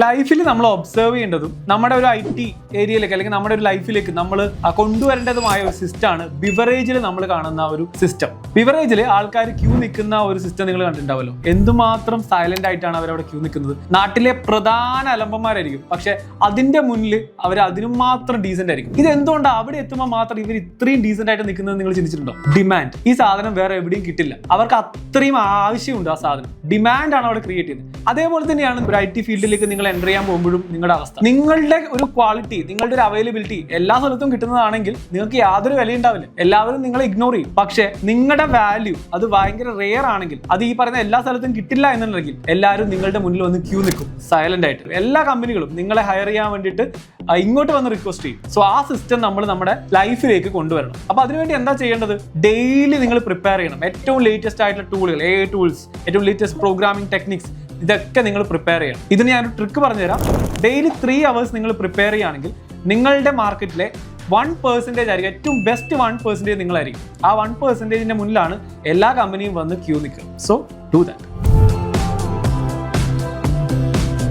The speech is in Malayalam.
ലൈഫിൽ നമ്മൾ ഒബ്സർവ് ചെയ്യേണ്ടതും നമ്മുടെ ഒരു IT ഏരിയയിലേക്ക് അല്ലെങ്കിൽ നമ്മുടെ ഒരു ലൈഫിലേക്ക് നമ്മൾ കൊണ്ടുവരേണ്ടതുമായ ഒരു സിസ്റ്റമാണ് ബിവറേജിൽ നമ്മൾ കാണുന്ന ഒരു സിസ്റ്റം. ബിവറേജിൽ ആൾക്കാർ ക്യൂ നിൽക്കുന്ന ഒരു സിസ്റ്റം നിങ്ങൾ കണ്ടിട്ടുണ്ടാവല്ലോ. എന്തുമാത്രം സൈലന്റ് ആയിട്ടാണ് അവരവിടെ ക്യൂ നിൽക്കുന്നത്. നാട്ടിലെ പ്രധാന അലമ്പന്മാരായിരിക്കും, പക്ഷെ അതിന്റെ മുന്നിൽ അവർ അതിനും മാത്രം ഡീസന്റ് ആയിരിക്കും. ഇത് എന്തുകൊണ്ടാണ് അവിടെ എത്തുമ്പോൾ മാത്രം ഇവർ ഇത്രയും ഡീസന്റ് ആയിട്ട് നിൽക്കുന്നത് നിങ്ങൾ ചിന്തിച്ചിട്ടുണ്ടോ? ഡിമാൻഡ്. ഈ സാധനം വേറെ എവിടെയും കിട്ടില്ല. അവർക്ക് അത്രയും ആവശ്യമുണ്ട് ആ സാധനം. ഡിമാൻഡ് ആണ് അവിടെ ക്രിയേറ്റ് ചെയ്യുന്നത്. അതേപോലെ തന്നെയാണ് ഒരു IT ഫീൽഡിലേക്ക് നിങ്ങൾ എൻ്റർ ചെയ്യാൻ പോകുമ്പോഴും നിങ്ങളുടെ അവസ്ഥ. നിങ്ങളുടെ ഒരു ക്വാളിറ്റി, നിങ്ങളുടെ ഒരു അവൈലബിലിറ്റി എല്ലാ സ്ഥലത്തും കിട്ടുന്നതാണെങ്കിൽ നിങ്ങൾക്ക് യാതൊരു വില ഉണ്ടാവില്ല. എല്ലാവരും നിങ്ങളെ ഇഗ്നോർ ചെയ്യും. പക്ഷെ നിങ്ങളുടെ വാല്യൂ അത് ഭയങ്കര റെയർ ആണെങ്കിൽ, അത് ഈ പറയുന്ന എല്ലാ സ്ഥലത്തും കിട്ടില്ല എന്നുണ്ടെങ്കിൽ എല്ലാവരും നിങ്ങളുടെ മുന്നിൽ വന്ന് ക്യൂ നിൽക്കും സൈലന്റ് ആയിട്ട്. എല്ലാ കമ്പനികളും നിങ്ങളെ ഹയർ ചെയ്യാൻ വേണ്ടിയിട്ട് ഇങ്ങോട്ട് വന്ന് റിക്വസ്റ്റ് ചെയ്യും. സോ ആ സിസ്റ്റം നമ്മൾ നമ്മുടെ ലൈഫിലേക്ക് കൊണ്ടുവരണം. അപ്പൊ അതിനുവേണ്ടി എന്താ ചെയ്യേണ്ടത്? ഡെയിലി നിങ്ങൾ പ്രിപ്പയർ ചെയ്യണം. ഏറ്റവും ലേറ്റസ്റ്റ് ആയിട്ടുള്ള ടൂളുകൾ, AI ടൂൾസ്, ഏറ്റവും ലേറ്റസ്റ്റ് പ്രോഗ്രാമിംഗ് ടെക്നിക്സ്, ഇതൊക്കെ നിങ്ങൾ പ്രിപ്പയർ ചെയ്യണം. ഇതിന് ഞാനൊരു ട്രിക്ക് പറഞ്ഞുതരാം. ഡെയിലി 3 hours നിങ്ങൾ പ്രിപ്പയർ ചെയ്യുകയാണെങ്കിൽ നിങ്ങളുടെ മാർക്കറ്റിലെ 1% ആയിരിക്കും, ഏറ്റവും ബെസ്റ്റ് 1% നിങ്ങളായിരിക്കും. ആ 1%ന്റെ മുന്നിലാണ് എല്ലാ കമ്പനിയും വന്ന് ക്യൂ നിൽക്കുക. So do that.